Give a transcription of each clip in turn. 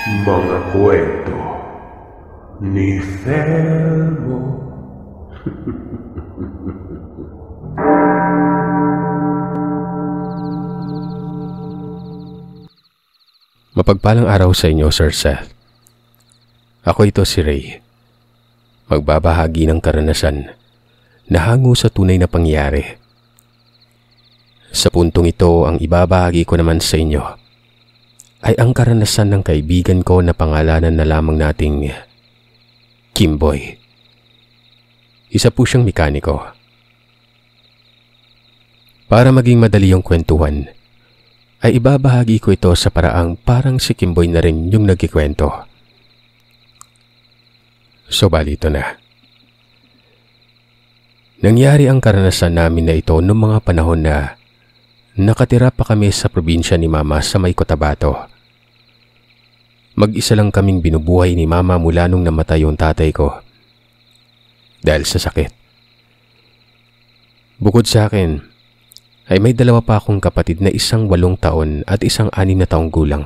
Mga kwento ni Thelmo. Mapagpalang araw sa inyo, Sir Seth. Ako ito si Ray. Magbabahagi ng karanasan na hango sa tunay na pangyayari. Sa puntong ito, ang ibabahagi ko naman sa inyo ay ang karanasan ng kaibigan ko na pangalanan na lamang nating Kimboy. Isa po siyang mekaniko. Para maging madali yung kwentuhan, ay ibabahagi ko ito sa paraang parang si Kimboy na rin yung nagkikwento. So bali ito na. Nangyari ang karanasan namin na ito noong mga panahon na nakatira pa kami sa probinsya ni Mama sa may Cotabato. Mag-isa lang kaming binubuhay ni Mama mula nung namatay yung tatay ko dahil sa sakit. Bukod sa akin, ay may dalawa pa akong kapatid na isang 8 taon at isang 6 na taong gulang.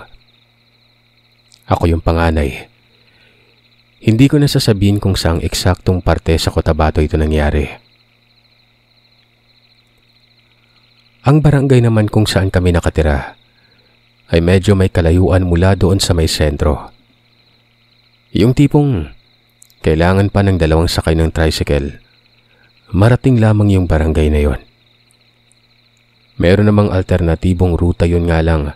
Ako yung panganay. Hindi ko nasasabihin kung saang eksaktong parte sa Cotabato ito nangyari. Ang barangay naman kung saan kami nakatira ay medyo may kalayuan mula doon sa may sentro. Yung tipong kailangan pa ng 2 sakay ng tricycle, marating lamang yung barangay na yon. Meron namang alternatibong ruta, yun nga lang,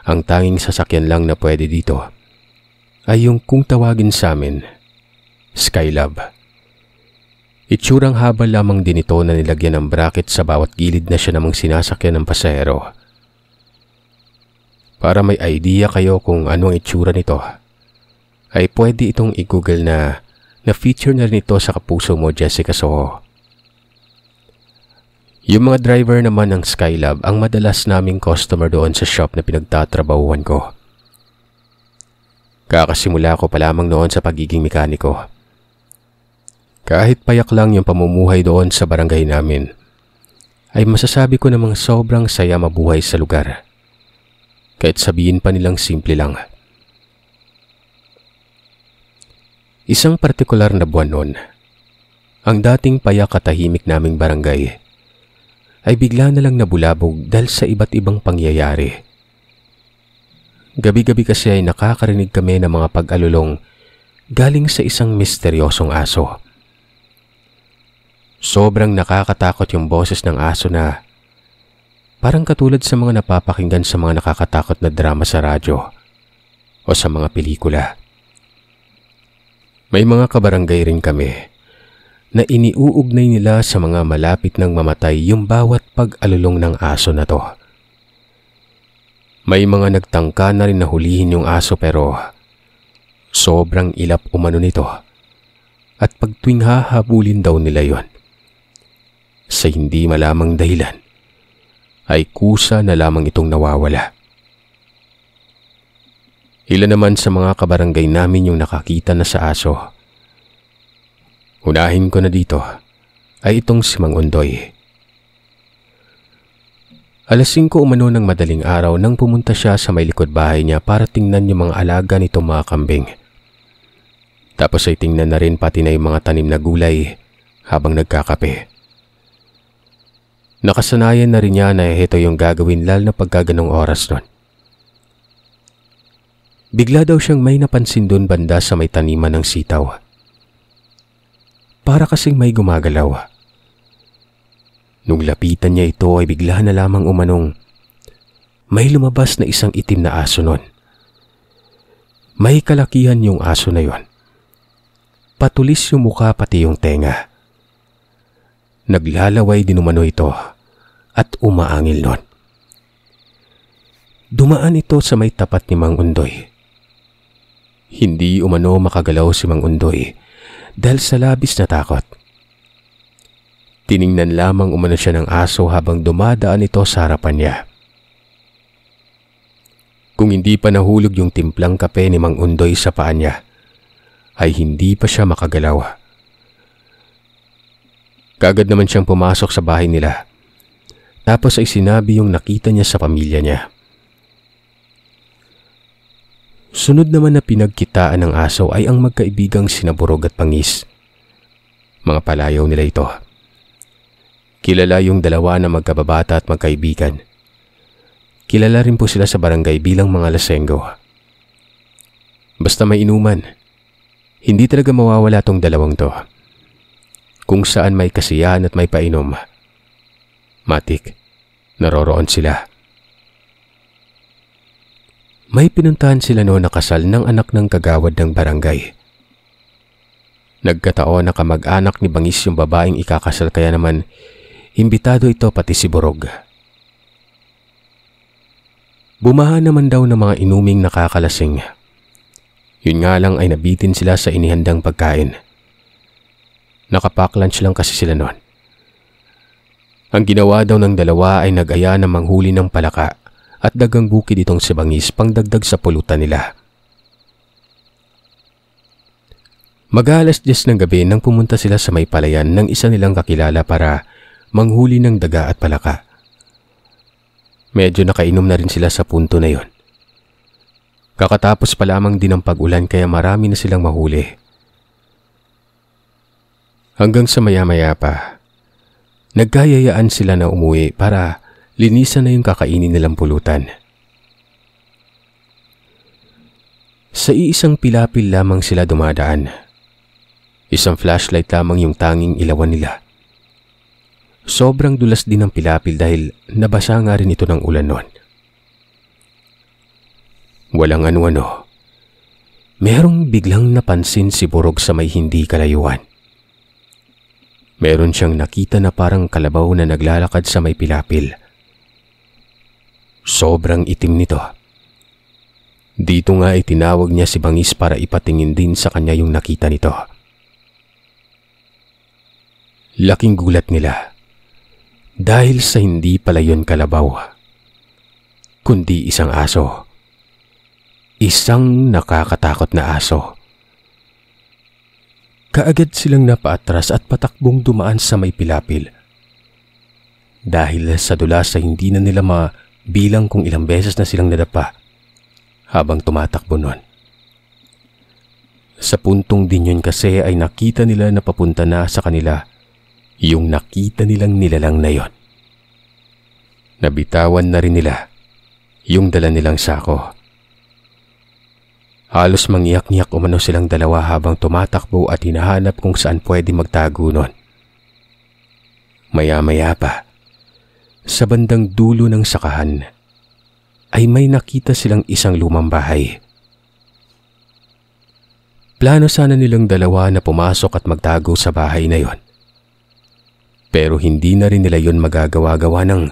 ang tanging sasakyan lang na pwede dito ay yung kung tawagin sa amin, Skylab. Itsurang haba lamang din ito na nilagyan ng bracket sa bawat gilid na siya namang sinasakyan ng pasahero. Para may idea kayo kung ano ang itsura nito, ay pwede itong i-google na feature na rin ito sa kapuso mo, Jessica Soho. Yung mga driver naman ng Skylab ang madalas naming customer doon sa shop na pinagtatrabahuhan ko. Kakasimula ko pa lamang noon sa pagiging mekaniko. Kahit payak lang yung pamumuhay doon sa barangay namin, ay masasabi ko namang sobrang saya mabuhay sa lugar. Kahit sabihin pa nilang simple lang. Isang partikular na buwan noon, ang dating payak at tahimik naming barangay ay bigla na lang nabulabog dahil sa iba't ibang pangyayari. Gabi-gabi kasi ay nakakarinig kami ng mga pag-alulong galing sa isang misteryosong aso. Sobrang nakakatakot yung boses ng aso na parang katulad sa mga napapakinggan sa mga nakakatakot na drama sa radyo o sa mga pelikula. May mga kabarangay rin kami na iniuugnay nila sa mga malapit nang mamatay yung bawat pag-alulong ng aso na to. May mga nagtangka na rin na hulihin yung aso pero sobrang ilap umano nito at pagtuwing hahabulin daw nila yon, sa hindi malamang dahilan, ay kusa na lamang itong nawawala. Ilan naman sa mga kabarangay namin yung nakakita na sa aso. Unahin ko na dito ay itong si Mang Undoy. Alas 5 umano ng madaling araw nang pumunta siya sa may likod bahay niya para tingnan yung mga alaga nitong mga kambing. Tapos ay tingnan na rin pati na yung mga tanim na gulay habang nagkakape. Nakasanayan na rin niya na ito yung gagawin lalo na pagkaganong oras nun. Bigla daw siyang may napansin dun banda sa may taniman ng sitaw. Para kasing may gumagalaw. Nung lapitan niya ito ay bigla na lamang umanong may lumabas na isang itim na aso nun. May kalakihan yung aso na yon. Patulis yung mukha pati yung tenga. Naglalaway din umano ito at umaangil nun. Dumaan ito sa may tapat ni Mang Undoy. Hindi umano makagalaw si Mang Undoy dahil sa labis na takot. Tiningnan lamang umano siya ng aso habang dumadaan ito sa harapan niya. Kung hindi pa nahulog yung timplang kape ni Mang Undoy sa paa niya, ay hindi pa siya makagalaw. Kaagad naman siyang pumasok sa bahay nila. Tapos ay sinabi yung nakita niya sa pamilya niya. Sunod naman na pinagkitaan ng aso ay ang magkaibigang sina Burog at Bangis. Mga palayaw nila ito. Kilala yung dalawa na magkababata at magkaibigan. Kilala rin po sila sa barangay bilang mga lasenggo. Basta may inuman, hindi talaga mawawala tong dalawang to. Kung saan may kasiyahan at may painom, matik, naroroon sila. May pinuntahan sila noon na kasal ng anak ng kagawad ng barangay. Nagkataon na kamag-anak ni Bangis yung babaeng ikakasal kaya naman imbitado ito pati si Burog. Bumaha naman daw ng mga inuming nakakalasing. Yun nga lang ay nabitin sila sa inihandang pagkain. Nakapack-lunch lang kasi sila noon. Ang ginawa daw ng dalawa ay nag-aya na manghuli ng palaka at dagang bukid itong si Bangis pangdagdag sa pulutan nila. Mag-alas 10 ng gabi nang pumunta sila sa may palayan ng isa nilang kakilala para manghuli ng daga at palaka. Medyo nakainom na rin sila sa punto na yon. Kakatapos pa lamang din ng pag-ulan kaya marami na silang mahuli. Hanggang sa maya-maya pa, nagkayayaan sila na umuwi para linisan na yung kakainin nilang pulutan. Sa iisang pilapil lamang sila dumadaan. Isang flashlight lamang yung tanging ilawan nila. Sobrang dulas din ng pilapil dahil nabasa nga rin ito ng ulan noon. Walang ano-ano. Merong biglang napansin si Burog sa may hindi kalayuan. Meron siyang nakita na parang kalabaw na naglalakad sa may pilapil. Sobrang itim nito. Dito nga ay tinawag niya si Bangis para ipatingin din sa kanya yung nakita nito. Laking gulat nila. Dahil sa hindi pala yun kalabaw, kundi isang aso. Isang nakakatakot na aso. Kaagad silang napaatras at patakbong dumaan sa may pilapil. Dahil sa dulas ay hindi na nila bilang kung ilang beses na silang nadapa habang tumatakbo nun. Sa puntong din yun kasi ay nakita nila na papunta na sa kanila yung nakita nilang nilalang na yon. Nabitawan na rin nila yung dala nilang sako. Halos mangiyak-ngiyak umano silang dalawa habang tumatakbo at hinahanap kung saan pwede magtago nun. Maya-maya pa, sa bandang dulo ng sakahan, ay may nakita silang isang lumang bahay. Plano sana nilang dalawa na pumasok at magtago sa bahay na yon. Pero hindi na rin nila yon magagawa-gawa ng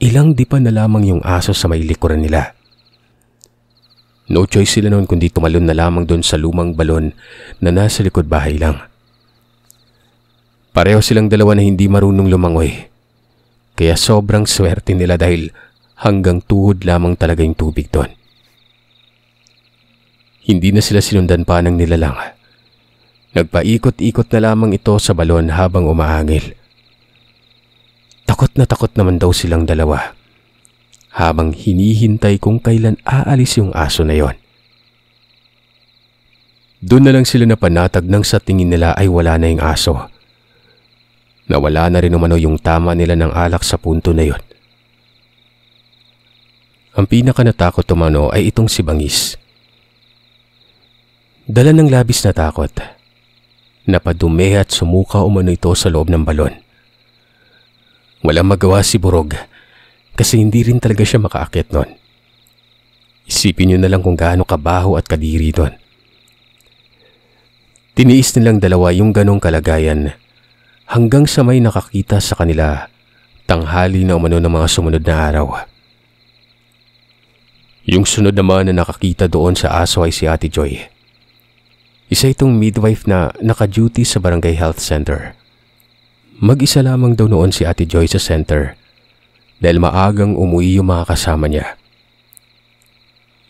ilang dipa na lamang yung aso sa may likuran nila. No choice sila noon kundi tumalon na lamang doon sa lumang balon na nasa likod bahay lang. Pareho silang dalawa na hindi marunong lumangoy. Kaya sobrang swerte nila dahil hanggang tuhod lamang talaga yung tubig doon. Hindi na sila sinundan pa ng nilalang. Nagpaikot-ikot na lamang ito sa balon habang umaangil. Takot naman daw silang dalawa habang hinihintay kung kailan aalis yung aso na yon. Doon na lang sila napanatag nang sa tingin nila ay wala na yung aso. Nawala na rin umano yung tama nila ng alak sa punto na yon. Ang pinakanatakot umano ay itong si Bangis. Dala ng labis na takot. Napadumi at sumuka umano ito sa loob ng balon. Walang magawa si Burog kasi hindi rin talaga siya makaakyat nun. Isipin nyo na lang kung gaano kabaho at kadiri doon. Tiniis nilang dalawa yung ganong kalagayan hanggang sa may nakakita sa kanila tanghali na umano ng mga sumunod na araw. Yung sunod naman na nakakita doon sa aso ay si Ate Joy. Isa itong midwife na naka-duty sa barangay health center. Mag-isa lamang daw noon si Ate Joy sa center dahil maagang umuwi yung mga kasama niya.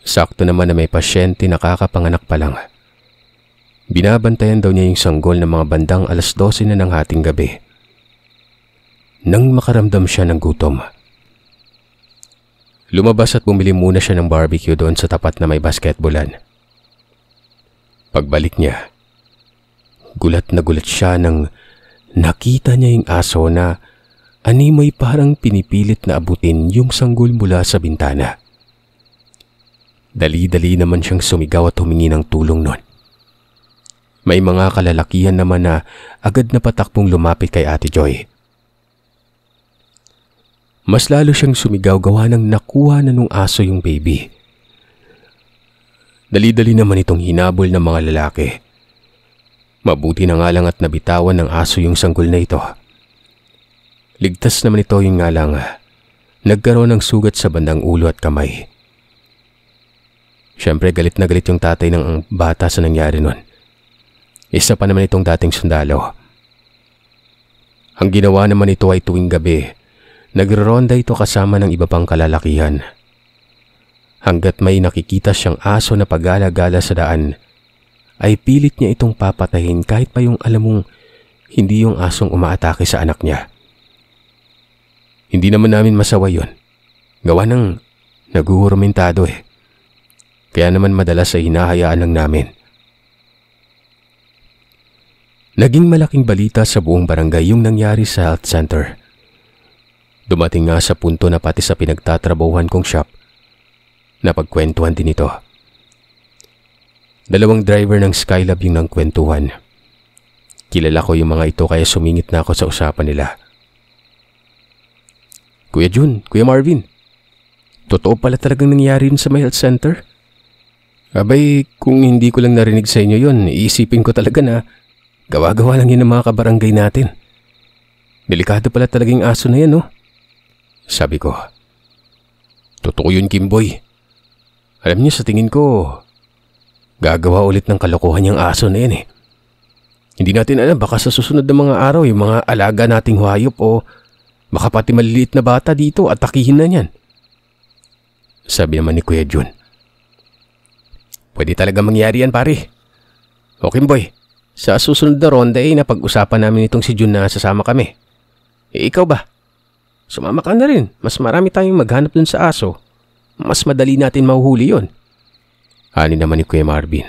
Sakto naman na may pasyente na kakapanganak pa lang. Binabantayan daw niya yung sanggol ng mga bandang alas 12 na ng hating gabi. Nang makaramdam siya ng gutom. Lumabas at bumili muna siya ng barbecue doon sa tapat na may basketballan. Pagbalik niya, gulat na gulat siya nang nakita niya yung aso na animoy parang pinipilit na abutin yung sanggol mula sa bintana. Dali-dali naman siyang sumigaw at humingi ng tulong nun. May mga kalalakihan naman na agad na patakbong lumapit kay Ate Joy. Mas lalo siyang sumigaw gawa ng nakuha na nung aso yung baby. Dali-dali naman itong hinabol ng mga lalaki. Mabuti na nga lang at nabitawan ng aso yung sanggol na ito. Ligtas naman ito yung nga lang nagkaroon ng sugat sa bandang ulo at kamay. Siyempre galit na galit yung tatay ng bata sa nangyari nun. Isa pa naman itong dating sundalo. Ang ginawa naman ito ay tuwing gabi, nagro-ronda ito kasama ng iba pang kalalakihan. Hanggat may nakikita siyang aso na pagala-gala sa daan, ay pilit niya itong papatahin kahit pa yung alam mong hindi yung asong umaatake sa anak niya. Hindi naman namin masawa yun. Gawa ng naguhurmentado eh. Kaya naman madalas ay hinahayaan lang namin. Naging malaking balita sa buong barangay yung nangyari sa health center. Dumating nga sa punto na pati sa pinagtatrabahuhan kong shop, napagkwentuhan din ito. 2 driver ng Skylab yung nangkwentuhan. Kilala ko yung mga ito kaya sumingit na ako sa usapan nila. Kuya Jun, Kuya Marvin, totoo pala talagang nangyari yun sa may health center? Abay, kung hindi ko lang narinig sa inyo yun, iisipin ko talaga na gawa-gawa lang yun ng mga kabarangay natin. Delikado pala talagang aso na yan, no? Sabi ko. Totoo yun, Kimboy. Alam niyo, sa tingin ko, gagawa ulit ng kalokohan yung aso na yan eh. Hindi natin alam, baka sa susunod na mga araw, yung mga alaga nating hayop o baka pati maliliit na bata dito at takihin na niyan. Sabi naman ni Kuya Jun. Pwede talaga mangyari yan, pare. O Kimboy, sa susunod na ronda ay napag-usapan namin itong si Jun na sasama kami. Ikaw ba? Sumama ka na rin. Mas marami tayong maghanap dun sa aso. Mas madali natin mahuhuli yon. Ani naman ni Kuya Marvin.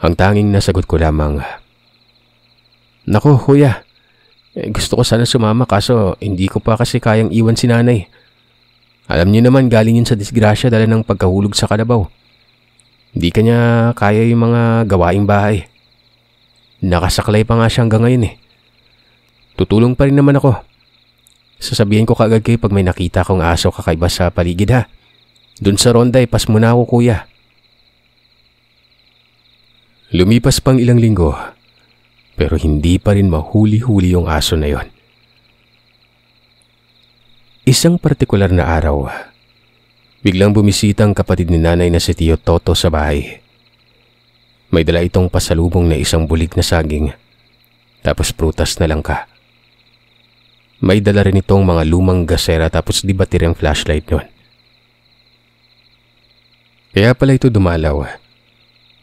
Ang tanging nasagot ko lamang, Naku, Kuya. Gusto ko sana sumama kaso hindi ko pa kasi kayang iwan si nanay. Alam niyo naman galing yun sa disgrasya dahil ng pagkahulog sa kalabaw. Hindi kanya kaya yung mga gawaing bahay. Nakasaklay pa nga siya hanggang ngayon eh. Tutulong pa rin naman ako. Sasabihin ko kaagad kayo pag may nakita akong aso kakaiba sa paligid ha. Doon sa ronda pas muna ako, Kuya. Lumipas pang ilang linggo, pero hindi pa rin mahuli-huli yung aso na yon. Isang partikular na araw, biglang bumisita ang kapatid ni nanay na si Tio Toto sa bahay. May dala itong pasalubong na isang bulig na saging, tapos prutas na langka. May dala rin itong mga lumang gasera tapos di bateryang flashlight nun. Kaya pala ito dumalaw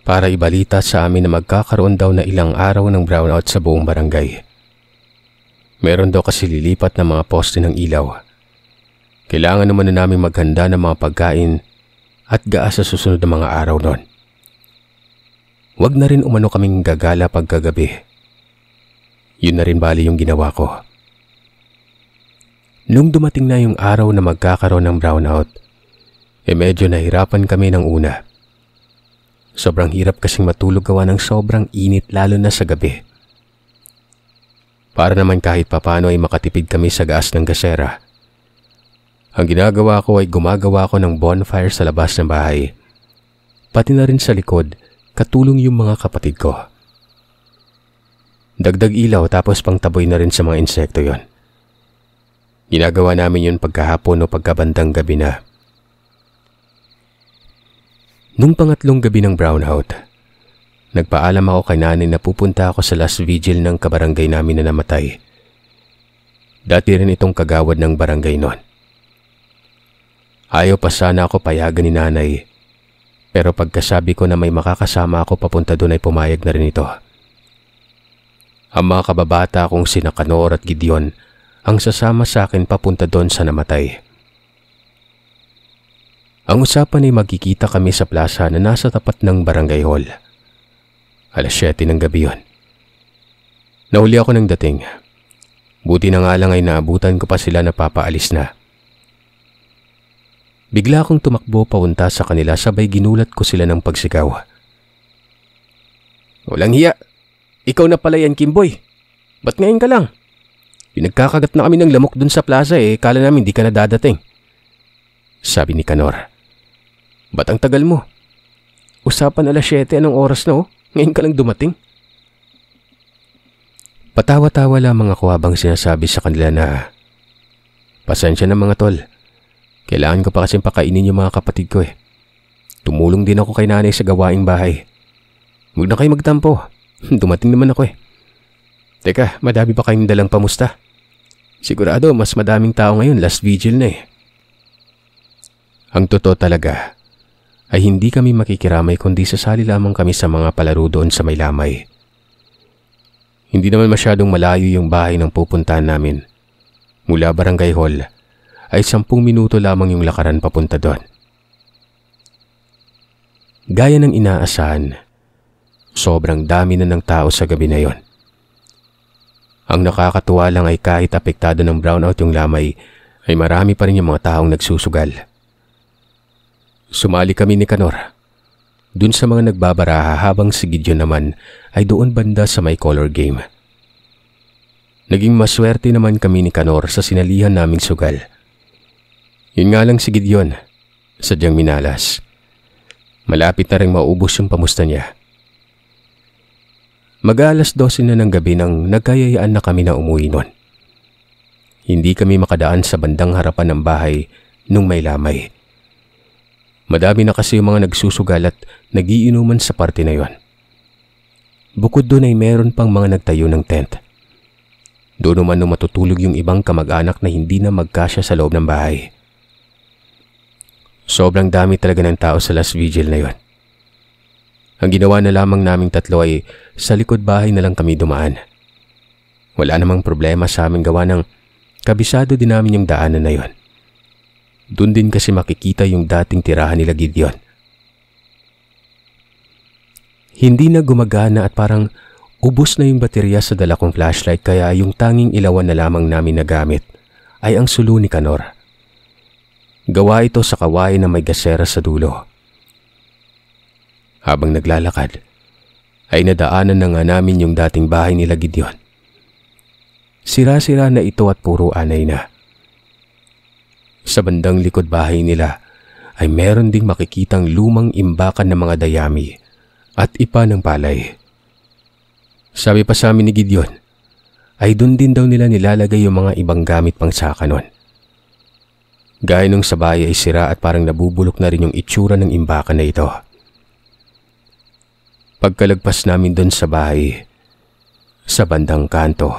para ibalita sa amin na magkakaroon daw na ilang araw ng brownout sa buong barangay. Meron daw kasi lilipat na mga poste ng ilaw. Kailangan naman na namin maghanda ng mga pagkain at gaas sa susunod na mga araw nun. Huwag na rin umano kaming gagala pagkagabi. Yun na rin bali yung ginawa ko. Nung dumating na yung araw na magkakaroon ng brownout, medyo nahirapan kami ng una. Sobrang hirap kasing matulog gawa ng sobrang init lalo na sa gabi. Para naman kahit papano ay makatipid kami sa gas ng gasera. Ang ginagawa ko ay gumagawa ko ng bonfire sa labas ng bahay. Pati na rin sa likod, katulong yung mga kapatid ko. Dagdag ilaw tapos pangtaboy na rin sa mga insekto yon. Ginagawa namin yun pagkahapon o pagkabandang gabi na. Nung pangatlong gabi ng brownout, nagpaalam ako kay nanay na pupunta ako sa last vigil ng kabarangay namin na namatay. Dati rin itong kagawad ng barangay noon. Ayaw pa sana ako payagan ni nanay, pero pagkasabi ko na may makakasama ako papunta doon ay pumayag na rin ito. Ang mga kababata kong sina Kanor at Gideon ang sasama sa akin papunta doon sa namatay. Ang usapan ay magkikita kami sa plaza na nasa tapat ng barangay hall. 7:00 ng gabi yon. Nahuli ako ng dating. Buti na nga lang ay naabutan ko pa sila na papaalis na. Bigla akong tumakbo papunta sa kanila sabay ginulat ko sila ng pagsigaw. Walang hiya! Ikaw na pala yan, Kimboy! Ba't ngayon ka lang? Pinagkakagat na kami ng lamok dun sa plaza kala namin di ka na dadating. Sabi ni Kanor. Ba't ang tagal mo? Usapan 7:00, anong oras na Ngayon ka lang dumating? Patawa-tawa lamang ako habang sinasabi sa kanila na pasensya na mga tol. Kailangan ko pa kasing pakainin yung mga kapatid ko Tumulong din ako kay nanay sa gawaing bahay. Huwag na kayo magtampo. Dumating naman ako Teka, madami pa kayong dalang pamusta? Sigurado mas madaming tao ngayon, last vigil na Ang totoo talaga ay hindi kami makikiramay kundi sasali lamang kami sa mga palaro doon sa may lamay. Hindi naman masyadong malayo yung bahay ng pupuntahan namin. Mula barangay hall ay 10 minuto lamang yung lakaran papunta doon. Gaya ng inaasahan, sobrang dami na ng tao sa gabi na yon. Ang nakakatuwa lang ay kahit apektado ng brownout yung lamay, ay marami pa rin yung mga taong nagsusugal. Sumali kami ni Kanor dun sa mga nagbabaraha habang si Gideon naman ay doon banda sa may color game. Naging maswerte naman kami ni Kanor sa sinalihan naming sugal. Yun nga lang si Gideon, sadyang minalas. Malapit na rin maubos yung pamusta niya. Mag-alas 12 na ng gabi nang nagkayayaan na kami na umuwi nun. Hindi kami makadaan sa bandang harapan ng bahay nung may lamay. Madami na kasi yung mga nagsusugal at nagiinuman sa parte na yon. Bukod doon ay meron pang mga nagtayo ng tent. Doon naman matutulog yung ibang kamag-anak na hindi na magkasya sa loob ng bahay. Sobrang dami talaga ng tao sa last vigil na yon. Ang ginawa na lamang naming tatlo ay sa likod bahay na lang kami dumaan. Wala namang problema sa aming gawa ng kabisado din namin yung daanan na yon. Doon din kasi makikita yung dating tirahan nila Gideon. Hindi na gumagana at parang ubos na yung baterya sa dala kong flashlight kaya yung tanging ilawan na lamang namin nagamit ay ang sulo ni Kanor. Gawa ito sa kawain na may gasera sa dulo. Habang naglalakad, ay nadaanan na nga namin yung dating bahay nila Gideon. Sira-sira na ito at puro anay na. Sa bandang likod bahay nila ay meron ding makikitang lumang imbakan ng mga dayami at ipa ng palay. Sabi pa sa amin ni Gideon, ay doon din daw nila nilalagay yung mga ibang gamit pang saka nun. Gaya nung sa bahay ay sira at parang nabubulok na rin yung itsura ng imbakan na ito. Pagkalagpas namin doon sa bahay, sa bandang kanto,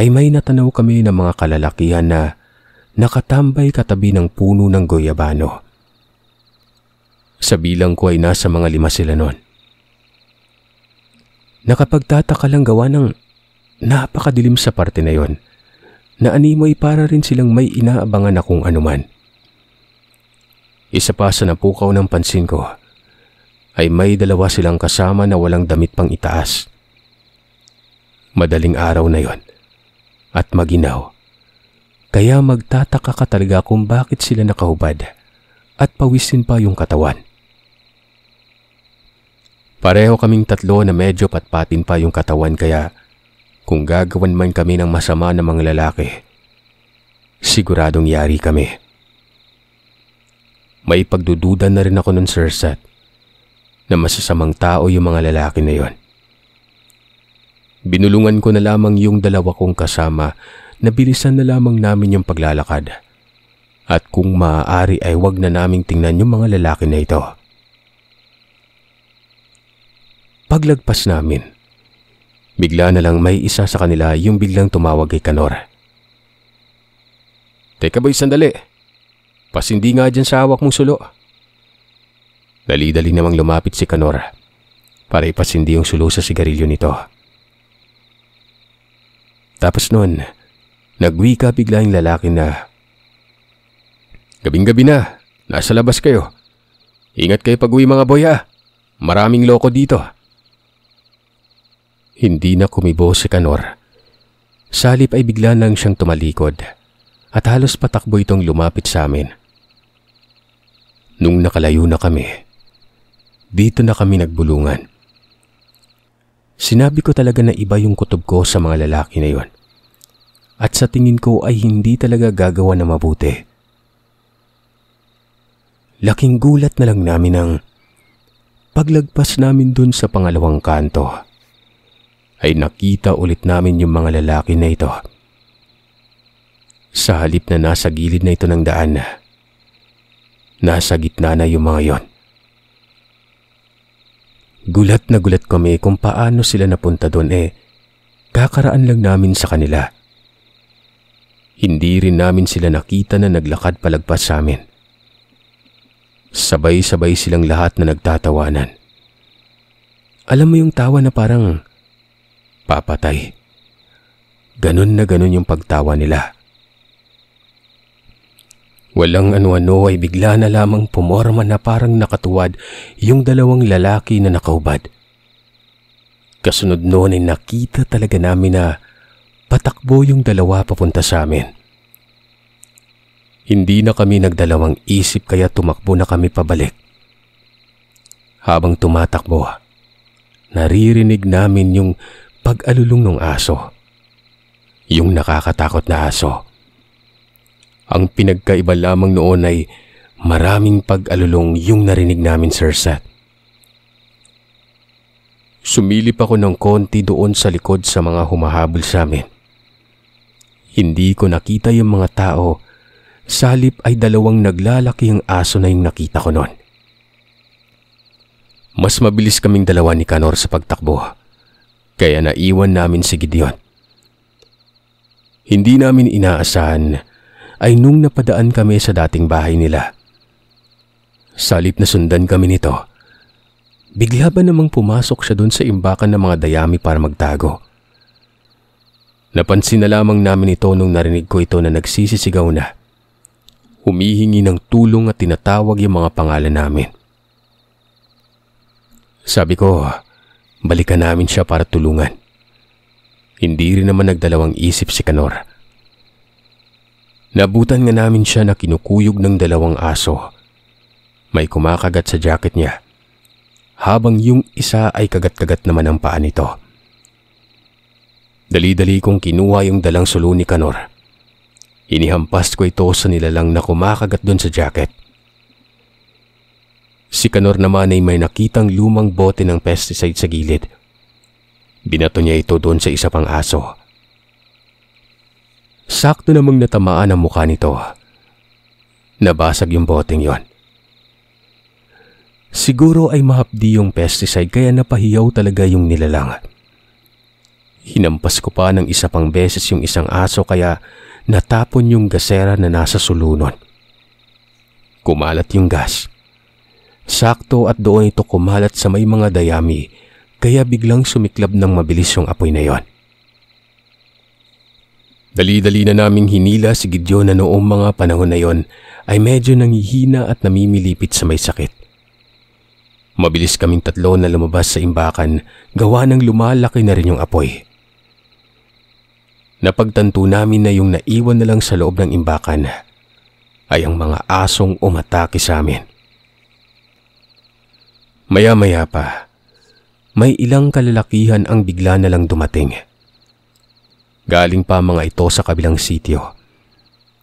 ay may natanaw kami ng mga kalalakihan na nakatambay katabi ng puno ng goyabano. Sa bilang ko ay nasa mga 5 sila noon. Nakapagtataka lang gawa ng napakadilim sa parte na yon, na animoy para rin silang may inaabangan na kung anuman. Isa pa sa napukaw ng pansin ko ay may 2 silang kasama na walang damit pang itaas. Madaling araw na yon at maginaw. Kaya magtataka ka talaga kung bakit sila nakahubad at pawisin pa yung katawan. Pareho kaming 3 na medyo patpatin pa yung katawan kaya kung gagawan man kami ng masama ng mga lalaki, siguradong yari kami. May pagdududa na rin ako nun, Sir Seth, na masasamang tao yung mga lalaki na yon. Binulungan ko na lamang yung 2 kong kasama na bilisan na lamang namin yung paglalakad at kung maaari ay wag na naming tingnan yung mga lalaki na ito. Paglagpas namin, bigla na lang may isa sa kanila yung biglang tumawag kay Kanor. Teka boy, sandali. Pasindi nga dyan sa hawak mong sulo. Dali-dali namang lumapit si Kanor para ipasindi yung sulo sa sigarilyo nito. Tapos nun, nagwika bigla yung lalaki na, Gabing-gabi na, Nasa labas kayo. Ingat kayo pag-uwi mga boy ha. Maraming loko dito. Hindi na kumibo si Kanor. Sa halip ay bigla lang siyang tumalikod at halos patakbo itong lumapit sa amin. Nung nakalayo na kami, dito na kami nagbulungan. Sinabi ko talaga na iba yung kutob ko sa mga lalaki na yon. At sa tingin ko ay hindi talaga gagawa na mabuti. Laking gulat na lang namin ang paglagpas namin dun sa pangalawang kanto ay nakita ulit namin yung mga lalaki na ito. Sa halip na nasa gilid na ito ng daan, nasa gitna na yung mga yon. Gulat na gulat kami kung paano sila napunta doon kakaraan lang namin sa kanila. Hindi rin namin sila nakita na naglakad palagpas sa amin. Sabay-sabay silang lahat na nagtatawanan. Alam mo yung tawa na parang papatay. Ganon na ganon yung pagtawa nila. Walang ano-ano ay bigla na lamang pumorma na parang nakatuwad yung dalawang lalaki na nakaubad. Kasunod noon ay nakita talaga namin na patakbo yung dalawa papunta sa amin. Hindi na kami nagdalawang isip kaya tumakbo na kami pabalik. Habang tumatakbo, naririnig namin yung pag-alulong ng aso. Yung nakakatakot na aso. Ang pinagkaiba lamang noon ay maraming pag-alulong yung narinig namin, Sir Seth. Sumilip ako ng konti doon sa likod sa mga humahabol sa amin. Hindi ko nakita yung mga tao, sa halip ay dalawang naglalaki ang aso na yung nakita ko noon. Mas mabilis kaming dalawa ni Kanor sa pagtakbo, kaya naiwan namin si Gideon. Hindi namin inaasahan ay nung napadaan kami sa dating bahay nila. Sa halip na sundan kami nito, bigla ba namang pumasok siya doon sa imbakan ng mga dayami para magtago. Napansin na lamang namin ito nung narinig ko ito na nagsisisigaw na. Humihingi ng tulong at tinatawag yung mga pangalan namin. Sabi ko, balikan namin siya para tulungan. Hindi rin naman nagdalawang isip si Kanor. Nabutan nga namin siya na kinukuyog ng dalawang aso. May kumakagat sa jacket niya, habang yung isa ay kagat-kagat naman ang paa nito. Dali-dali kong kinuha yung dalang sulo ni Kanor. Inihampas ko ito sa nilalang na kumakagat doon sa jacket. Si Kanor naman ay may nakitang lumang bote ng pesticide sa gilid. Binato niya ito doon sa isa pang aso. Sakto namang natamaan ang mukha nito. Nabasag yung boteng yon. Siguro ay mahapdi yung pesticide kaya napahiyaw talaga yung nilalang. Hinampas ko pa ng isa pang beses yung isang aso kaya natapon yung gasera na nasa sulunon. Kumalat yung gas. Sakto at doon ito kumalat sa may mga dayami kaya biglang sumiklab ng mabilis yung apoy na yon. Dali-dali na naming hinila si Gideon na noong mga panahon na yon ay medyo nangihina at namimilipit sa may sakit. Mabilis kaming tatlo na lumabas sa imbakan gawa ng lumalaki na rin yung apoy. Napagtanto namin na yung naiwan na lang sa loob ng imbakan ay ang mga asong umatake sa amin. Maya-maya pa, may ilang kalalakihan ang bigla na lang dumating. Galing pa mga ito sa kabilang sitio,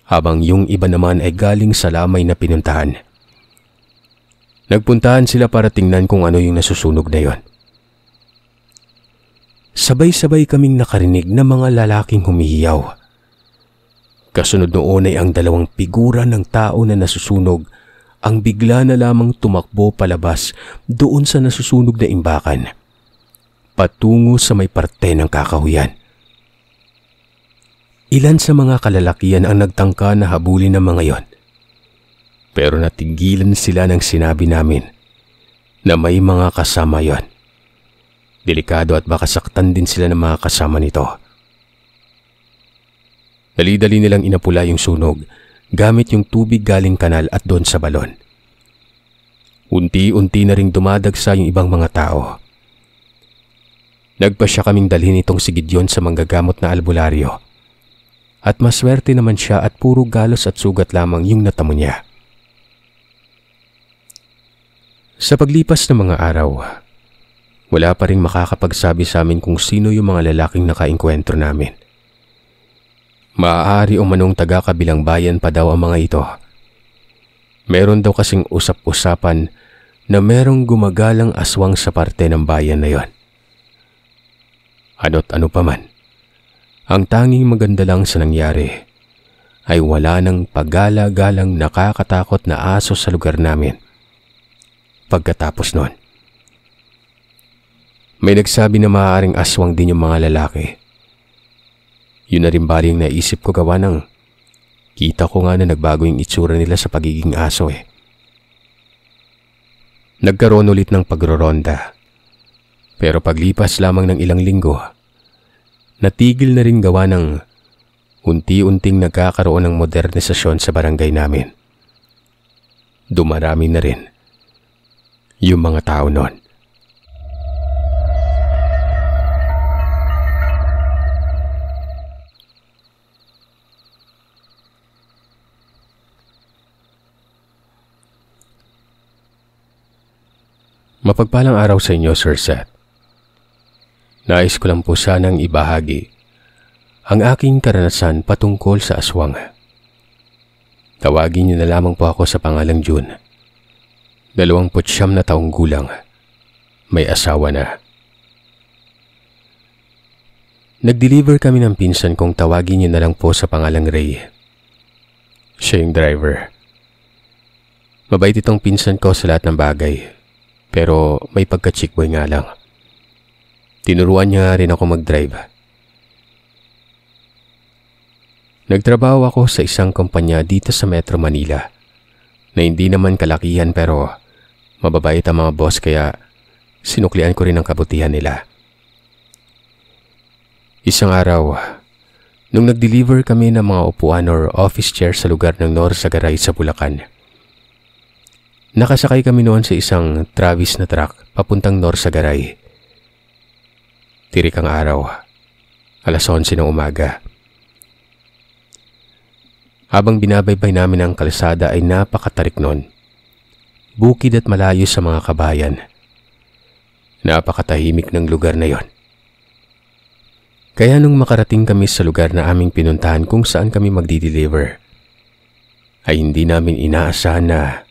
habang yung iba naman ay galing sa lamay na pinuntahan. Nagpuntahan sila para tingnan kung ano yung nasusunog na yon. Sabay-sabay kaming nakarinig na mga lalaking humihiyaw. Kasunod noon ay ang dalawang figura ng tao na nasusunog ang bigla na lamang tumakbo palabas doon sa nasusunog na imbakan, patungo sa may parte ng kakahuyan. Ilan sa mga kalalakihan ang nagtangka na habulin ng mga yon. Pero natigilan sila nang sinabi namin na may mga kasama yon. Delikado at baka saktan din sila ng mga kasama nito. Dali-dali nilang inapula yung sunog gamit yung tubig galing kanal at doon sa balon. Unti-unti na ring dumadagsa yung ibang mga tao. Nagpasya kaming dalhin itong si Gideon sa manggagamot na albularyo. At maswerte naman siya at puro galos at sugat lamang yung natamo niya. Sa paglipas ng mga araw, wala pa rin makakapagsabi sa amin kung sino yung mga lalaking nakaengkwentro namin. Maaari o manong taga-kabilang bayan pa daw ang mga ito. Meron daw kasing usap-usapan na merong gumagalang aswang sa parte ng bayan na yon. Ano't ano pa man, ang tanging maganda lang sa nangyari ay wala nang pagala-galang nakakatakot na aso sa lugar namin. Pagkatapos nun, may nagsabi na maaaring aswang din yung mga lalaki. Yun na rin bali yung naisip ko gawa ng kita ko nga na nagbago yung itsura nila sa pagiging aso eh. Nagkaroon ulit ng pagroronda. Pero paglipas lamang ng ilang linggo, natigil na rin gawa ng unti-unting nagkakaroon ng modernisasyon sa barangay namin. Dumarami na rin yung mga tao noon. Mapagpalang araw sa inyo, Sir Seth. Nais ko lang po sanang ibahagi ang aking karanasan patungkol sa aswang. Tawagin niyo na lamang po ako sa pangalang June. 29 na taong gulang. May asawa na. Nag-deliver kami ng pinsan kong tawagin niyo na lang po sa pangalang Ray. Siya yung driver. Mabait itong pinsan ko sa lahat ng bagay. Pero may pagka-chickboy nga lang. Tinuruan niya rin ako mag-drive. Nagtrabaho ako sa isang kumpanya dito sa Metro Manila na hindi naman kalakihan pero mababait ang mga boss kaya sinuklian ko rin ang kabutihan nila. Isang araw, nung nag-deliver kami ng mga upuan or office chair sa lugar ng Norsagaray sa Bulacan, nakasakay kami noon sa isang Travis na truck papuntang Norsagaray. Tirik ang araw, 11:00 ng umaga. Habang binabaybay namin ang kalsada ay napakatarik noon. Bukid at malayo sa mga kabayan. Napakatahimik ng lugar na yon. Kaya nung makarating kami sa lugar na aming pinuntahan kung saan kami magdi-deliver, ay hindi namin inaasahan na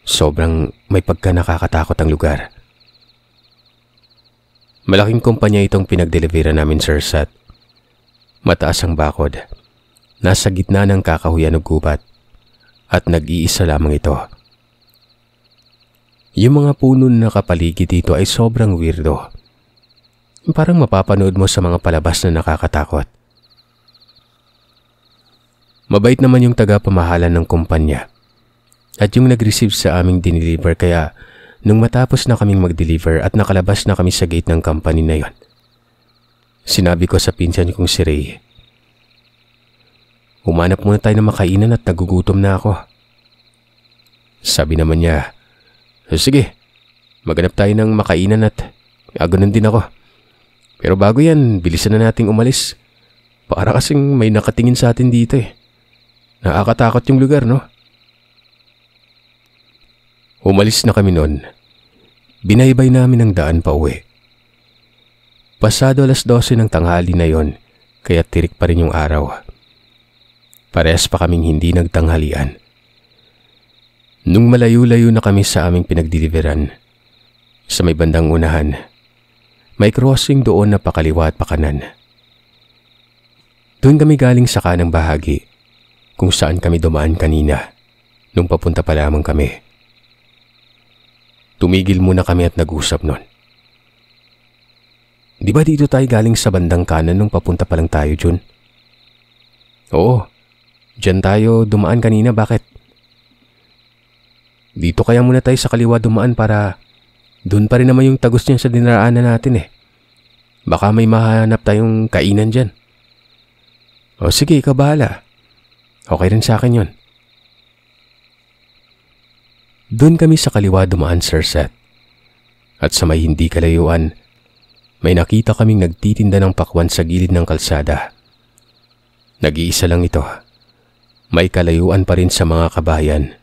sobrang may pagka nakakatakot ang lugar. Malaking kumpanya itong pinagdelivera namin, Sir Seth. Mataas ang bakod. Nasa gitna ng kakahuyan o gubat. At nag-iisa lamang ito. Yung mga puno na nakapaligid dito ay sobrang weirdo. Parang mapapanood mo sa mga palabas na nakakatakot. Mabait naman yung taga-pamahalan ng kumpanya. At yung nag-receive sa aming diniliver kaya nung matapos na kaming mag-deliver at nakalabas na kami sa gate ng company na yon, sinabi ko sa pinsan kong si Ray, "Humanap muna tayo ng makainan at nagugutom na ako." Sabi naman niya, "Sige, maghanap tayo ng makainan at ganoon din ako. Pero bago yan, bilisan na nating umalis. Para kasing may nakatingin sa atin dito eh. Nakakatakot yung lugar, no?" Umalis na kami noon. Binaybay namin ang daan pa uwi. Pasado 12:00 ng tanghali na yon, kaya tirik pa rin yung araw. Parehas pa kaming hindi nagtanghalian. Nung malayo-layo na kami sa aming pinagdiliveran, sa may bandang unahan, may crossing doon na pakaliwa at pakanan. Doon kami galing sa kanang bahagi, kung saan kami dumaan kanina, nung papunta pa lamang kami. Tumigil muna kami at nag-usap nun. "Di ba dito tayo galing sa bandang kanan nung papunta pa lang tayo, Jun?" "Oo, dyan tayo dumaan kanina, bakit?" "Dito kaya muna tayo sa kaliwa dumaan para doon pa rin naman yung tagos niyan sa dinaraanan natin eh. Baka may mahanap tayong kainan dyan." "O sige, ikaw bahala. Okay rin sa akin yun. Doon kami sa kaliwa dumaan, Sir Seth. At sa may hindi kalayuan, may nakita kaming nagtitinda ng pakwan sa gilid ng kalsada. Nag-iisa lang ito. May kalayuan pa rin sa mga kabayan.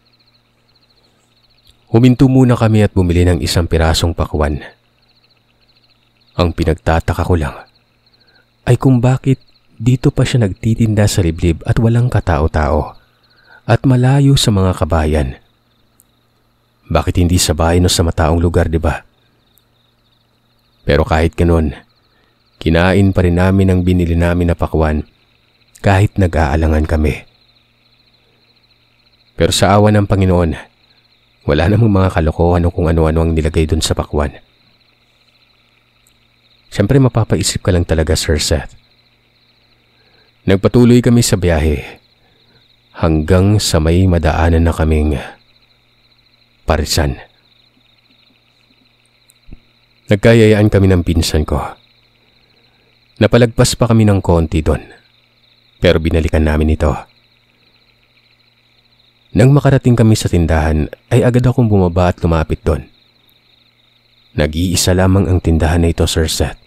Huminto muna kami at bumili ng isang pirasong pakwan. Ang pinagtataka ko lang ay kung bakit dito pa siya nagtitinda sa liblib at walang katao-tao at malayo sa mga kabayan. Bakit hindi sa bayan o sa mataong lugar, di ba? Pero kahit ganun, kinain pa rin namin ang binili namin na pakwan kahit nag-aalangan kami. Pero sa awa ng Panginoon, wala namang mga kalokohan o kung ano-ano ang nilagay dun sa pakwan. Siyempre mapapaisip ka lang talaga, Sir Seth. Nagpatuloy kami sa biyahe hanggang sa may madaanan na kaming Parisan. Nagkayayaan kami ng pinsan ko. Napalagpas pa kami ng konti doon, pero binalikan namin ito. Nang makarating kami sa tindahan, ay agad akong bumaba at lumapit doon. Nag-iisa lamang ang tindahan na ito, Sir Seth.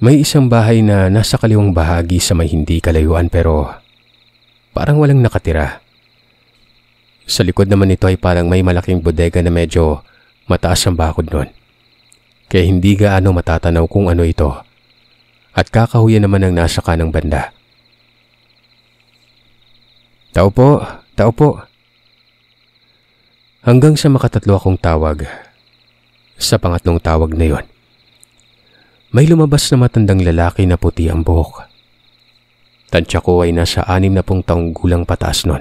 May isang bahay na nasa kaliwang bahagi sa may hindi kalayuan pero parang walang nakatira. Sa likod naman nito ay parang may malaking bodega na medyo mataas ang bakod nun. Kaya hindi gaano matatanaw kung ano ito. At kakahuyan naman ang nasa kanang banda. Tao po, tao po. Hanggang sa makatatlo akong tawag. Sa pangatlong tawag na yon, may lumabas na matandang lalaki na puti ang buhok. Tansya ko ay nasa 60 taong gulang pataas nun.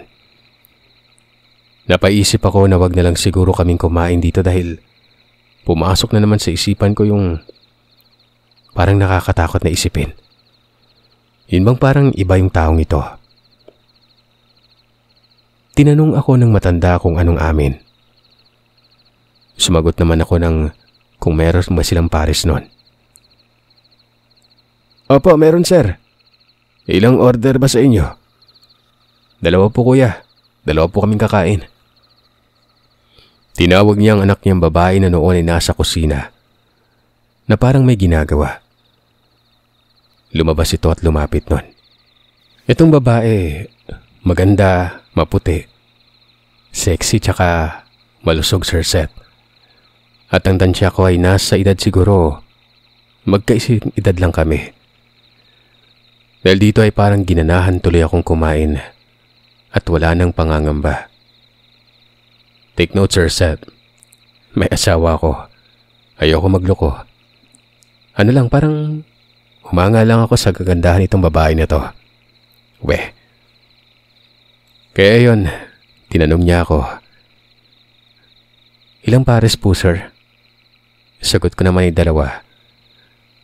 Napaisip ako na wag na lang siguro kaming kumain dito dahil pumasok na naman sa isipan ko yung parang nakakatakot na isipin. Yun bang parang iba yung taong ito? Tinanong ako ng matanda kung anong amin. Sumagot naman ako ng kung meron ba silang pares nun. Opo, meron sir. Ilang order ba sa inyo? 2 po kuya. 2 po kaming kakain. Tinawag niya ang anak niyang babae na noon ay nasa kusina na parang may ginagawa. Lumabas ito at lumapit nun. Itong babae, maganda, maputi, sexy tsaka malusog, Sir Seth. At ang tansya ko ay nasa edad siguro, magkaising edad lang kami. Dahil dito ay parang ginanahan tuloy akong kumain at wala nang pangangamba. Take note, Sir Seth. May asawa ko. Ayoko magloko. Ano lang, parang humanga lang ako sa kagandahan itong babae na to. Weh. Kaya yon, tinanong niya ako. Ilang pares po, sir? Sagot ko naman ay 2.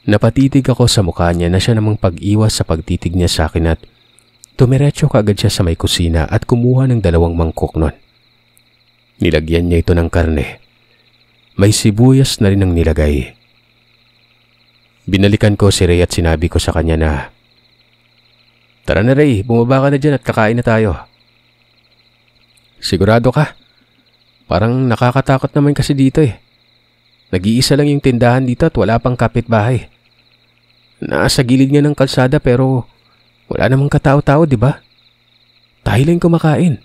Napatitig ako sa mukha niya na siya namang pag-iwas sa pagtitig niya sa akin at tumiretso kaagad siya sa may kusina at kumuha ng 2 mangkok nun. Nilagyan niya ito ng karne. May sibuyas na rin ang nilagay. Binalikan ko si Ray at sinabi ko sa kanya na, "Tara na Ray, bumaba ka na dyan at kakain na tayo." "Sigurado ka? Parang nakakatakot naman kasi dito eh. Nag-iisa lang yung tindahan dito at wala pang kapitbahay. Nasa gilid nga ng kalsada pero wala namang katao-tao, di ba? Tayo lang kumakain."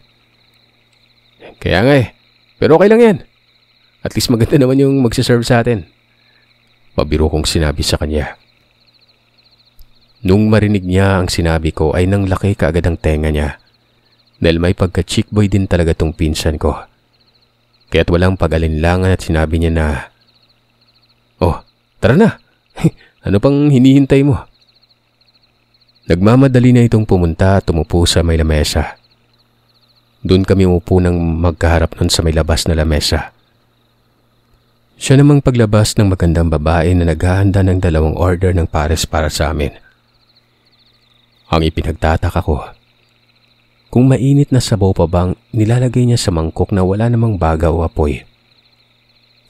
"Kaya nga eh. Pero okay lang yan. At least maganda naman yung magsiserve sa atin." Pabiro kong sinabi sa kanya. Nung marinig niya ang sinabi ko ay nang laki kaagad ang tenga niya. Dahil may pagka-chick boy din talaga tong pinsan ko. Kaya't walang pag-alinlangan at sinabi niya na, "Oh, tara na. Ano pang hinihintay mo?" Nagmamadali na itong pumunta at tumupo sa may lamesa. Doon kami umupo ng magkaharap nun sa may labas na lamesa. Siya namang paglabas ng magandang babae na naghahanda ng 2 order ng pares para sa amin. Ang ipinagtataka ko, kung mainit na sabaw pa bang nilalagay niya sa mangkok na wala namang baga o apoy.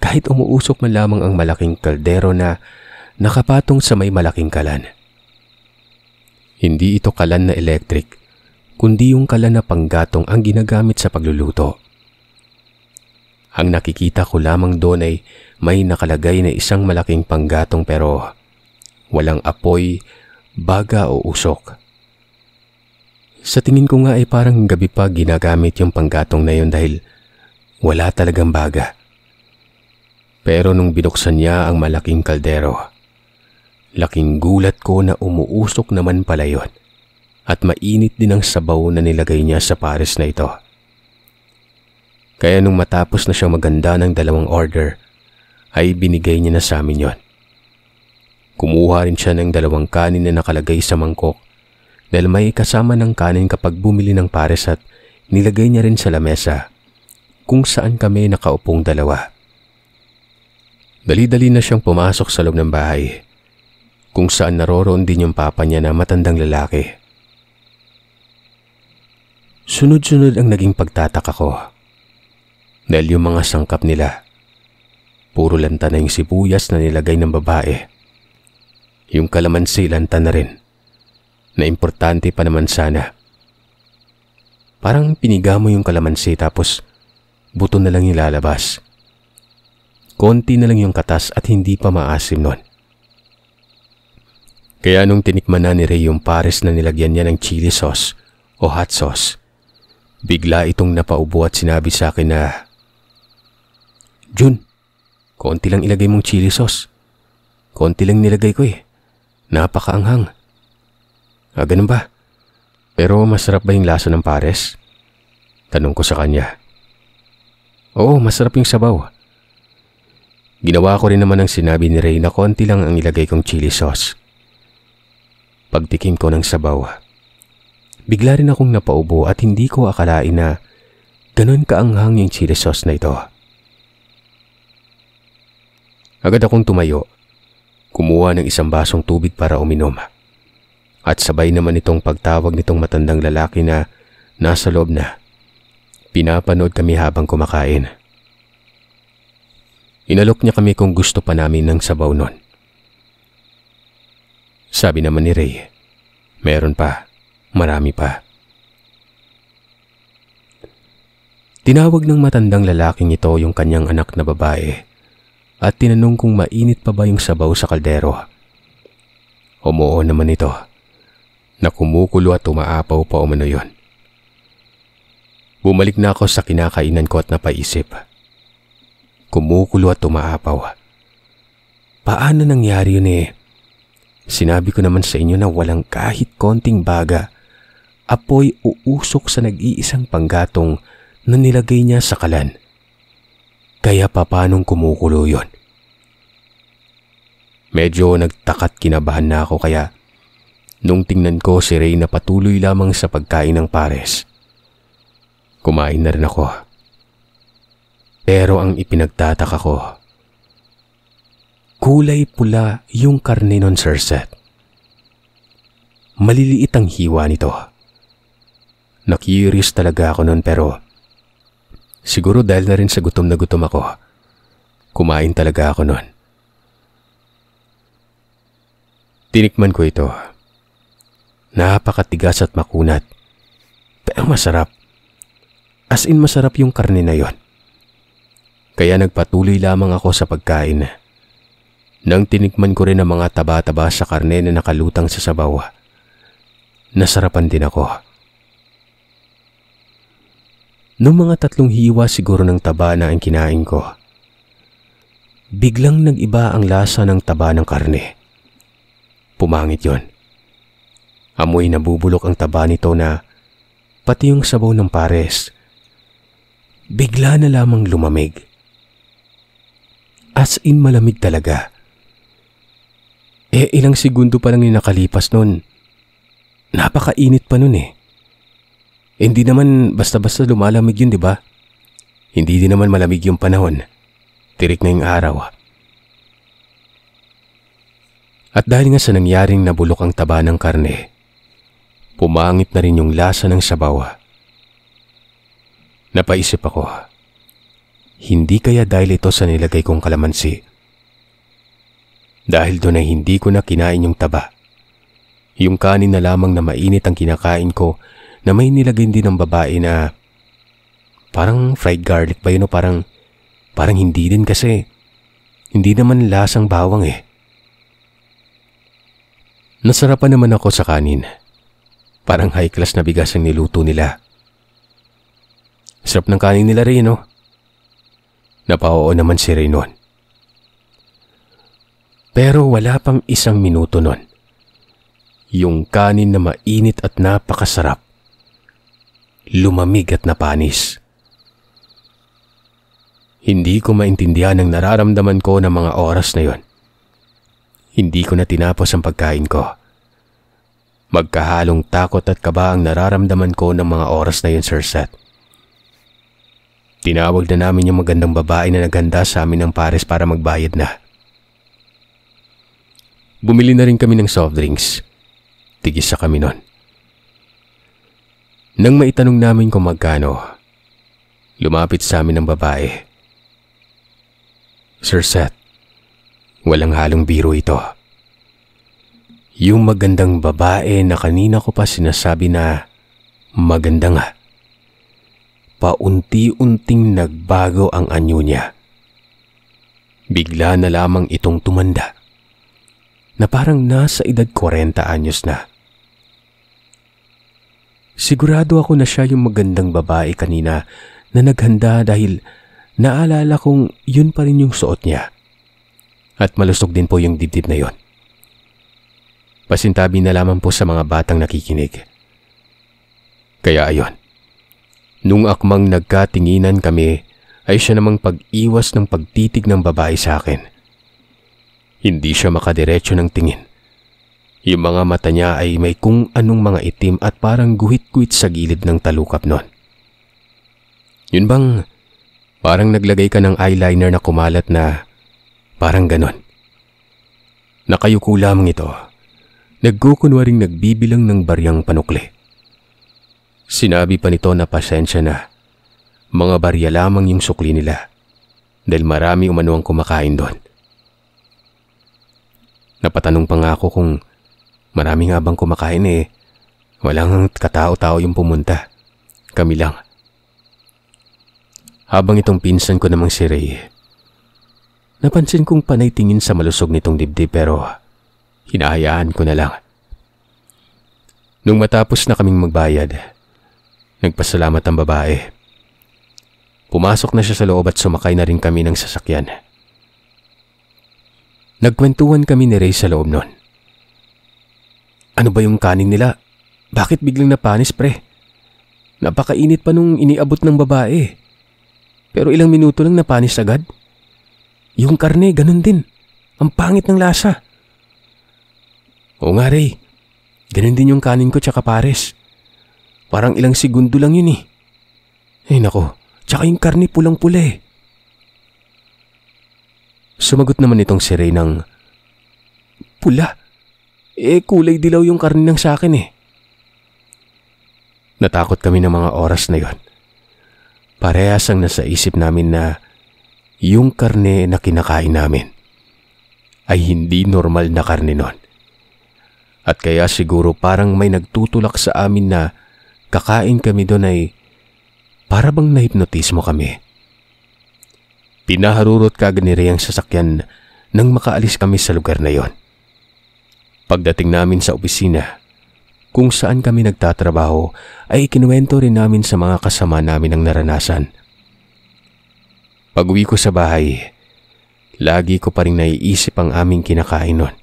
Kahit umuusok man lamang ang malaking kaldero na nakapatong sa may malaking kalan. Hindi ito kalan na electric, kundi yung kalan na panggatong ang ginagamit sa pagluluto. Ang nakikita ko lamang doon ay may nakalagay na isang malaking panggatong pero walang apoy, baga o usok. Sa tingin ko nga ay parang gabi pa ginagamit yung panggatong na yun dahil wala talagang baga. Pero nung binuksan niya ang malaking kaldero, laking gulat ko na umuusok naman pala yun at mainit din ang sabaw na nilagay niya sa pares na ito. Kaya nung matapos na siyang maganda ng 2 order, ay binigay niya na sa amin yon. Kumuha rin siya ng 2 kanin na nakalagay sa mangkok dahil may kasama ng kanin kapag bumili ng pares at nilagay niya rin sa lamesa kung saan kami nakaupong 2. Dali-dali na siyang pumasok sa loob ng bahay kung saan naroroon din yung papa niya na matandang lalaki. Sunod-sunod ang naging pagtataka ko dahil yung mga sangkap nila, puro lanta na yung sibuyas na nilagay ng babae. Yung kalamansi lanta na rin, na importante pa naman sana. Parang piniga mo yung kalamansi tapos buto na lang ilalabas. Konti na lang yung katas at hindi pa maasim nun. Kaya nung tinikman na ni Ray yung pares na nilagyan niya ng chili sauce o hot sauce, bigla itong napaubo at sinabi sa akin na, "Jun, konti lang ilagay mong chili sauce. Konti lang nilagay ko eh. Napakaanghang." Ganun ba? Pero masarap ba yung lasa ng pares? Tanong ko sa kanya. Oo, masarap yung sabaw. Ginawa ko rin naman ang sinabi ni Ray na konti lang ang ilagay kong chili sauce. Pagtikim ko ng sabaw, bigla rin akong napaubo at hindi ko akalain na ganun kaanghang yung chili sauce na ito. Agad akong tumayo, kumuha ng 1 basong tubig para uminom. At sabay naman itong pagtawag nitong matandang lalaki na nasa loob na. Pinapanood kami habang kumakain. Inalok niya kami kung gusto pa namin ng sabaw nun. Sabi naman ni Ray, meron pa, marami pa. Tinawag ng matandang lalaking ito yung kanyang anak na babae at tinanong kung mainit pa ba yung sabaw sa kaldero. Oo naman ito, na kumukulo at umaapaw pa umano yun. Bumalik na ako sa kinakainan ko at napaisip. Kumukulo at umaapaw. Paano nangyari yun eh? Sinabi ko naman sa inyo na walang kahit konting baga, apoy o usok sa nag-iisang panggatong na nilagay niya sa kalan. Kaya papanong kumukulo yun? Medyo nagtakat kinabahan na ako kaya nung tingnan ko si Ray na patuloy lamang sa pagkain ng pares, kumain na rin ako. Pero ang ipinagtataka ko, kulay pula yung karne nun, Sir Seth. Maliliit ang hiwa nito. Nakiris talaga ako nun pero siguro dahil na rin sa gutom na gutom ako, kumain talaga ako nun. Tinikman ko ito. Napakatigas at makunat. Pero masarap. As in masarap yung karne na yon. Kaya nagpatuloy lamang ako sa pagkain. Nang tinikman ko rin ang mga taba-taba sa karne na nakalutang sa sabaw, nasarapan din ako. Nung mga 3 hiwa siguro ng taba na ang kinain ko, biglang nag-iba ang lasa ng taba ng karne. Pumangit yon. Amoy nabubulok ang taba nito na pati yung sabaw ng pares. Bigla na lamang lumamig. As in malamig talaga. Ilang segundo pa lang yung nakalipas nun. Napakainit pa nun eh. Hindi naman basta-basta lumalamig yun, di ba? Hindi din naman malamig yung panahon. Tirik na yung araw. At dahil nga sa nangyaring nabulok ang taba ng karne, pumangit na rin yung lasa ng sabaw. Napaisip ako, hindi kaya dahil ito sa nilagay kong kalamansi? Dahil doon ay hindi ko na kinain yung taba. Yung kanin na lamang na mainit ang kinakain ko na may nilagay din ng babae na parang fried garlic ba yun o parang hindi din kasi hindi naman lasang bawang eh. Nasarapan naman ako sa kanin. Parang high class na bigas ang niluto nila. Sarap ng kanin nila rin, no? Napao naman si Ray noon. Pero wala pang isang minuto noon. Yung kanin na mainit at napakasarap, lumamig at napanis. Hindi ko maintindihan ang nararamdaman ko ng mga oras na yon. Hindi ko na tinapos ang pagkain ko. Magkahalong takot at kaba ang nararamdaman ko ng mga oras na yun, Sir Seth. Tinawag na namin yung magandang babae na naghanda sa amin ng pares para magbayad na. Bumili na rin kami ng soft drinks. Tigisa kami nun. Nang maitanong namin kung magkano, lumapit sa amin ang babae. Sir Seth, walang halong biro ito. Yung magandang babae na kanina ko pa sinasabi na maganda nga. Paunti-unting nagbago ang anyo niya. Bigla na lamang itong tumanda na parang nasa edad 40 anyos na. Sigurado ako na siya yung magandang babae kanina na naghanda dahil naalala kong yun pa rin yung suot niya. At malusog din po yung dibdib na yon. Pasintabi na lamang po sa mga batang nakikinig. Kaya ayon, nung akmang nagkatinginan kami ay siya namang pag-iwas ng pagtitig ng babae sa akin. Hindi siya makadiretso ng tingin. Yung mga mata niya ay may kung anong mga itim at parang guhit-guhit sa gilid ng talukap nun. Yun bang parang naglagay ka ng eyeliner na kumalat na parang ganon. Nakayuko lamang ito. Nagkukunwaring nagbibilang ng baryang panukli. Sinabi pa nito na pasensya na. Mga barya lamang yung sukli nila dahil marami umano ang kumakain doon. Napatanong pa nga ako kung marami nga bang kumakain eh. Walang katao-tao yung pumunta. Kami lang. Habang itong pinsan ko namang si Ray, napansin kong panay tingin sa malusog nitong dibdib pero hinahayaan ko na lang. Nung matapos na kaming magbayad, nagpasalamat ang babae. Pumasok na siya sa loob at sumakay na rin kami ng sasakyan. Nagkwentuhan kami ni Ray sa loob nun. Ano ba yung kanin nila? Bakit biglang napanis, pre? Napakainit pa nung iniabot ng babae. Pero ilang minuto lang napanis agad. Yung karne, ganun din. Ang pangit ng lasa. Oo nga, Ray. Ganun din yung kanin ko tsaka pares. Parang ilang segundo lang yun eh. Ay nako, tsaka yung karne pulang-pula eh. Sumagot naman itong si Ray ng pula. Kulay dilaw yung karne ng sa akin eh. Natakot kami ng mga oras na yon. Parehas ang nasa isip namin na yung karne na kinakain namin ay hindi normal na karne nun. At kaya siguro parang may nagtutulak sa amin na kakain kami doon ay para bang nahipnotismo kami. Pinaharurot kaagad ni Ray ang sasakyan nang makaalis kami sa lugar na yon. Pagdating namin sa opisina, kung saan kami nagtatrabaho, ay ikinuwento rin namin sa mga kasama namin ang naranasan. Pag-uwi ko sa bahay, lagi ko pa rin naiisip ang aming kinakain nun.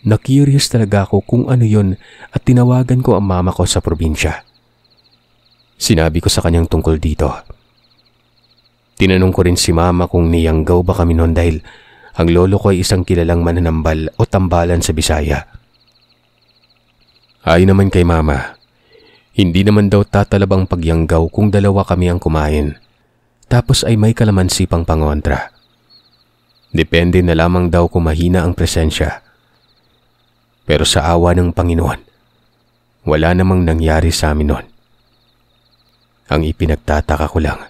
Na-curious talaga ako kung ano yon at tinawagan ko ang mama ko sa probinsya. Sinabi ko sa kanyang tungkol dito. Tinanong ko rin si mama kung niyanggaw ba kami noon dahil ang lolo ko ay isang kilalang mananambal o tambalan sa Bisaya. Ayon naman kay mama, hindi naman daw tatalabang pagyanggaw kung dalawa kami ang kumain, tapos ay may kalamansi pang pangontra. Depende na lamang daw kung mahina ang presensya. Pero sa awa ng Panginoon, wala namang nangyari sa amin noon. Ang ipinagtataka ko lang,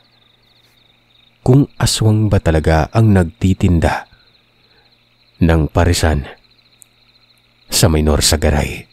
kung aswang ba talaga ang nagtitinda ng parisan sa Minor Sagaray.